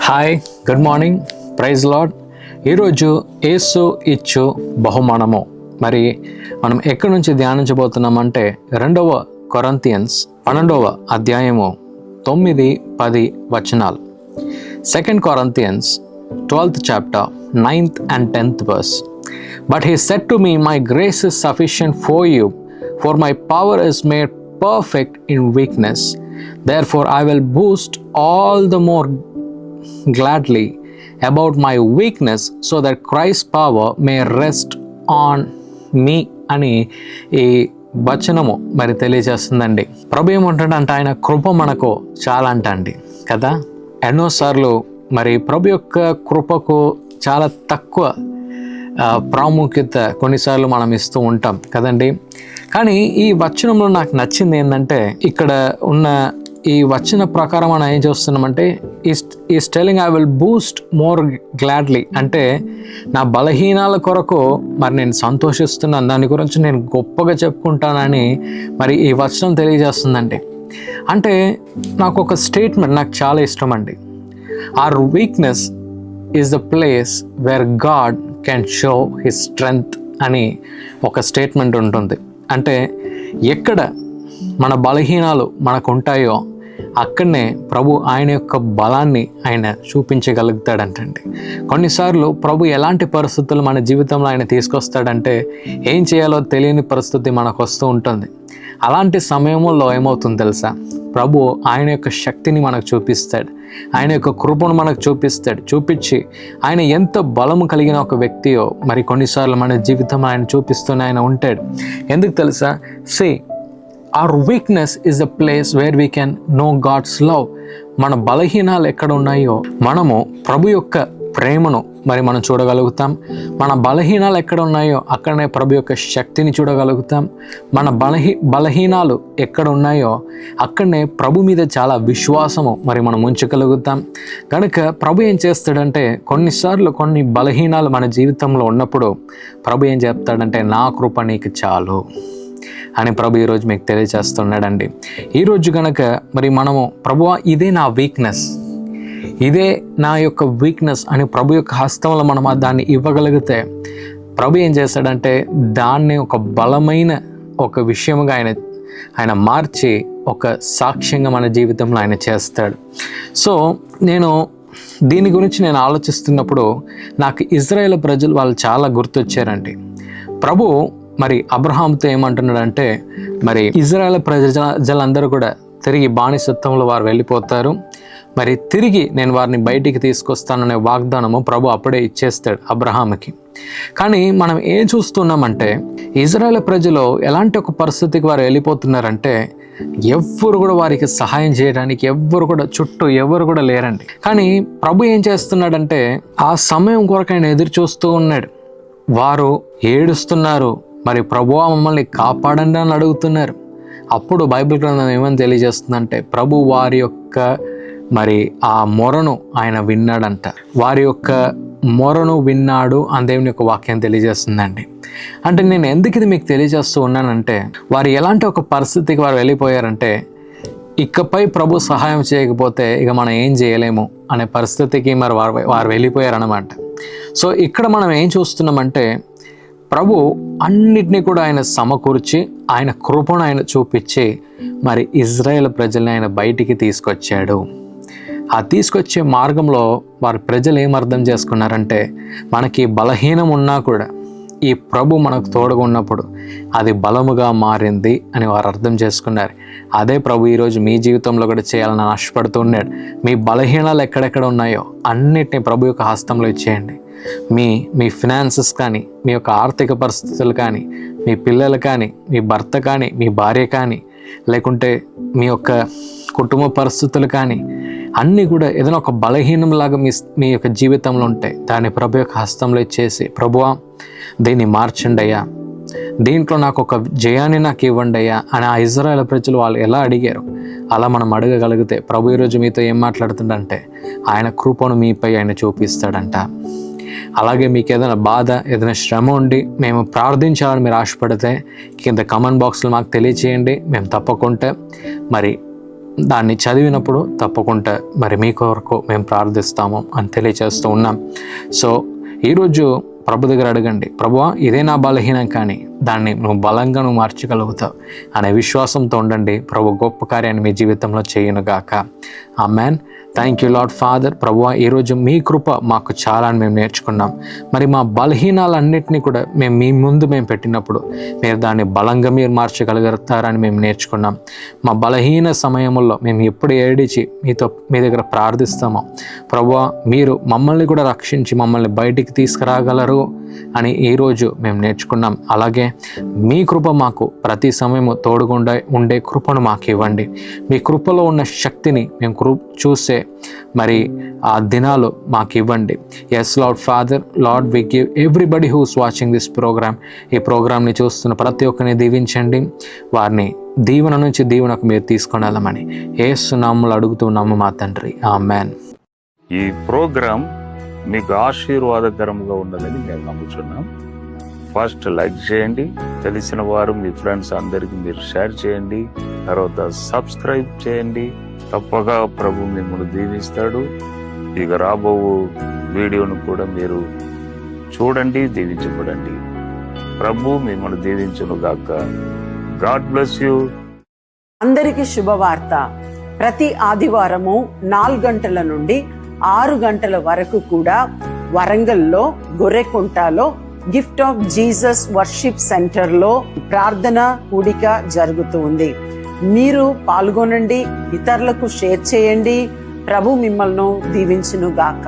Hi, good morning, praise Lord. ఈరోజు యేసు ఇచ్చు బహుమానము. మరి మనం ఎక్కడి నుంచి ధ్యానించబోతున్నామంటే 2వ కొరింథియన్స్ 12వ అధ్యాయము 9-10 వచనాలు. 2 Corinthians 12th chapter 9th and 10th verse. But he said to me, my grace is sufficient for you, for my power is made perfect in weakness. Therefore I will boast all the more gladly about my weakness, so that Christ's power may rest on me అని ఈ వచనము మరి తెలియజేస్తుందండి. ప్రభు ఏమంటాడంటే ఆయన కృప మనకు చాలా అండి కదా. ఎన్నోసార్లు మరి ప్రభు యొక్క కృపకు చాలా తక్కువ ప్రాముఖ్యత కొన్నిసార్లు మనం ఇస్తూ ఉంటాం కదండి. కానీ ఈ వచనంలో నాకు నచ్చింది ఏంటంటే, ఇక్కడ ఉన్న ఈ వచన ప్రకారం మనం ఏం చూస్తున్నామంటే, is telling I will boast more gladly. అంటే నా బలహీనాల కొరకు మరి నేను సంతోషిస్తున్నాను, దాని గురించి నేను గొప్పగా చెప్పుకుంటానని మరి ఈ వచనం తెలియజేస్తుందండి. అంటే నాకు ఒక స్టేట్మెంట్ నాకు చాలా ఇష్టం అండి. Our weakness is the place where God can show his strength అని ఒక స్టేట్మెంట్ ఉంటుంది. అంటే ఎక్కడ మన బలహీనాలు మనకు ఉంటాయో అక్కడనే ప్రభు ఆయన యొక్క బలాన్ని ఆయన చూపించగలుగుతాడంటండి. కొన్నిసార్లు ప్రభు ఎలాంటి పరిస్థితులు మన జీవితంలో ఆయన తీసుకొస్తాడంటే, ఏం చేయాలో తెలియని పరిస్థితి మనకు వస్తూ ఉంటుంది. అలాంటి సమయంలో ఏమవుతుంది తెలుసా, ప్రభు ఆయన యొక్క శక్తిని మనకు చూపిస్తాడు, ఆయన యొక్క కృపను మనకు చూపించి ఆయన ఎంత బలము కలిగిన ఒక వ్యక్తియో మరి కొన్నిసార్లు మన జీవితం ఆయన చూపిస్తూనే ఆయన ఉంటాడు. ఎందుకు తెలుసా, our weakness is the place where we can know God's love. మన బలహీనాలు ఎక్కడ ఉన్నాయో మనము ప్రభు యొక్క ప్రేమను మరి మనం చూడగలుగుతాం. మన బలహీనాలు ఎక్కడ ఉన్నాయో అక్కడనే ప్రభు యొక్క శక్తిని చూడగలుగుతాం. మన బలహీనాలు ఎక్కడ ఉన్నాయో అక్కడనే ప్రభు మీద చాలా విశ్వాసము మరి మనం ఉంచగలుగుతాం. కనుక ప్రభు ఏం చేస్తాడంటే, కొన్నిసార్లు కొన్ని బలహీనాలు మన జీవితంలో ఉన్నప్పుడు ప్రభు ఏం చెప్తాడంటే, నా కృప నీకు చాలు అని ప్రభు ఈరోజు మీకు తెలియజేస్తున్నాడండి. ఈరోజు కనుక మరి మనము ప్రభువా ఇదే నా వీక్నెస్, ఇదే నా యొక్క వీక్నెస్ అని ప్రభు యొక్క హస్తంలో మనం దాన్ని ఇవ్వగలిగితే ప్రభు ఏం చేస్తాడంటే, దాన్ని ఒక బలమైన ఒక విషయముగా ఆయన మార్చి ఒక సాక్ష్యంగా మన జీవితంలో ఆయన చేస్తాడు. సో నేను దీని గురించి నేను ఆలోచిస్తున్నప్పుడు నాకు ఇజ్రాయేల్ ప్రజలు వాళ్ళు చాలా గుర్తొచ్చారండి. ప్రభు మరి అబ్రహాంతో ఏమంటున్నాడంటే, మరి ఇజ్రాయేల్ ప్రజలందరూ కూడా తిరిగి బానిసత్వంలో వారు వెళ్ళిపోతారు, మరి తిరిగి నేను వారిని బయటికి తీసుకొస్తాననే వాగ్దానము ప్రభు అప్పుడే ఇచ్చేస్తాడు అబ్రహాంకి. కానీ మనం ఏం చూస్తున్నామంటే, ఇజ్రాయేల్ ప్రజలు ఎలాంటి ఒక పరిస్థితికి వారు వెళ్ళిపోతున్నారంటే, ఎవ్వరు కూడా వారికి సహాయం చేయడానికి చుట్టూ ఎవరు కూడా లేరండి. కానీ ప్రభు ఏం చేస్తున్నాడంటే, ఆ సమయం కొరకు ఆయన ఎదురు చూస్తూ ఉన్నాడు. వారు ఏడుస్తున్నారు, మరి ప్రభువా మమ్మల్ని కాపాడండి అని అడుగుతున్నారు. అప్పుడు బైబిల్ గ్రంథం ఏమని తెలియజేస్తుందంటే, ప్రభు వారి యొక్క మరి ఆ మొరను ఆయన విన్నాడంట. వారి యొక్క మొరను విన్నాడు అని దేవుని యొక్క వాక్యం తెలియజేస్తుందండి. అంటే నేను ఎందుకు ఇది మీకు తెలియజేస్తూ ఉన్నానంటే, వారు ఎలాంటి ఒక పరిస్థితికి వారు వెళ్ళిపోయారంటే, ఇకపై ప్రభు సహాయం చేయకపోతే ఇక మనం ఏం చేయలేము అనే పరిస్థితికి మరి వారు వెళ్ళిపోయారన్నమాట. సో ఇక్కడ మనం ఏం చూస్తున్నామంటే, ప్రభు అన్నిటినీ కూడా ఆయన సమకూర్చి ఆయన కృపను ఆయన చూపించి మరి ఇజ్రాయేల్ ప్రజల్ని ఆయన బయటికి తీసుకొచ్చాడు. ఆ తీసుకొచ్చే మార్గంలో వారి ప్రజలు ఏం అర్థం చేసుకున్నారంటే, మనకి బలహీనం ఉన్నా కూడా ఈ ప్రభు మనకు తోడుగా ఉన్నప్పుడు అది బలముగా మారింది అని వారు అర్థం చేసుకున్నారు. అదే ప్రభు ఈరోజు మీ జీవితంలో కూడా చేయాలని ఆశపడుతూ ఉన్నాడు. మీ బలహీనాలు ఎక్కడెక్కడ ఉన్నాయో అన్నిటినీ ప్రభు యొక్క హస్తంలో ఇచ్చేయండి. మీ ఫినాన్సెస్ కానీ, మీ యొక్క ఆర్థిక పరిస్థితులు కానీ, మీ పిల్లలు కానీ, మీ భర్త కానీ, మీ భార్య కానీ, లేకుంటే మీ యొక్క కుటుంబ పరిస్థితులు కానీ, అన్నీ కూడా ఏదైనా ఒక బలహీనంలాగా మీ యొక్క జీవితంలో ఉంటే దాన్ని ప్రభు యొక్క హస్తంలో ఇచ్చేసి, ప్రభువా దీన్ని మార్చండి అయ్యా, దీంట్లో నాకు ఒక జయాన్ని నాకు ఇవ్వండి అయ్యా అని ఆ ఇజ్రాయేల్ ప్రజలు వాళ్ళు ఎలా అడిగారు అలా మనం అడగగలిగితే ప్రభు ఈరోజు మీతో ఏం మాట్లాడుతుందంటే, ఆయన కృపను మీపై ఆయన చూపిస్తాడంట. అలాగే మీకు ఏదైనా బాధ, ఏదైనా శ్రమ ఉండి మేము ప్రార్థించాలని మీరు ఆశపడితే కింద కామెంట్ బాక్స్లో మాకు తెలియచేయండి. మేము తప్పకుండా మరి దాన్ని చదివినప్పుడు తప్పకుండా మరి మీ కొరకు మేము ప్రార్థిస్తాము అని తెలియజేస్తూ ఉన్నాం. సో ఈరోజు ప్రభు దగ్గర అడగండి, ప్రభువా ఇదే నా బలహీనం కానీ దాన్ని నువ్వు బలంగా మార్చగలుగుతావు అనే విశ్వాసంతో ఉండండి. ప్రభు గొప్ప కార్యాన్ని మీ జీవితంలో చేయునుగాక. ఆమేన్. Thank you Lord Father. ప్రభువా ఈరోజు మీ కృప మాకు చాలా అని మేము నేర్చుకున్నాం. మరి మా బలహీనాలన్నింటినీ కూడా మీ ముందు పెట్టినప్పుడు మీరు దాన్ని బలంగా మీరు మార్చగలుగుతారని మేము నేర్చుకున్నాం. మా బలహీన సమయంలో మేము ఎప్పుడు ఏడిచి మీ దగ్గర ప్రార్థిస్తామో ప్రభువా మీరు మమ్మల్ని కూడా రక్షించి మమ్మల్ని బయటికి తీసుకురాగలరు అని ఈరోజు మేము నేర్చుకున్నాం. అలాగే మీ కృప మాకు ప్రతి సమయము తోడుగుండా ఉండే కృపను మాకు ఇవ్వండి. మీ కృపలో ఉన్న శక్తిని మేము చూసే మరి ఆ దినాలు మాకు ఇవ్వండి. Yes Lord Father, Lord we give everybody who's watching this programme. ఈ ప్రోగ్రామ్ని చూస్తున్న ప్రతి ఒక్కరిని దీవించండి. వారిని దీవెన నుంచి దీవెనకు మీరు తీసుకొని వెళ్ళమని యేసు నామములో అడుగుతున్నాము మా తండ్రి. ఆమేన్. ఈ ప్రోగ్రాం మీకు ఆశీర్వాదకరంగా ఉన్నదని మేము నమ్ముతున్నాం. ఫస్ట్ లైక్ చేయండి, తెలిసిన వారు మీ ఫ్రెండ్స్ అందరికీ మీరు షేర్ చేయండి, తర్వాత సబ్స్క్రైబ్ చేయండి. తప్పగా ప్రభు మిమ్మల్ని దీవిస్తాడు. ఇక రాబో వీడియోను కూడా మీరు చూడండి, దీవించబడండి. ప్రభు మిమ్మల్ని దీవించును గాక. God bless you. అందరికీ శుభవార్త. ప్రతి ఆదివారము 4 గంటల నుండి 6 గంటల వరకు కూడా వరంగల్లో గొర్రెకుంటలో gift of Jesus worship centre లో ప్రార్థన కూడిక జరుగుతూ ఉంది. మీరు పాల్గొనండి, ఇతరులకు షేర్ చేయండి. ప్రభు మిమ్మల్ని దీవించును గాక.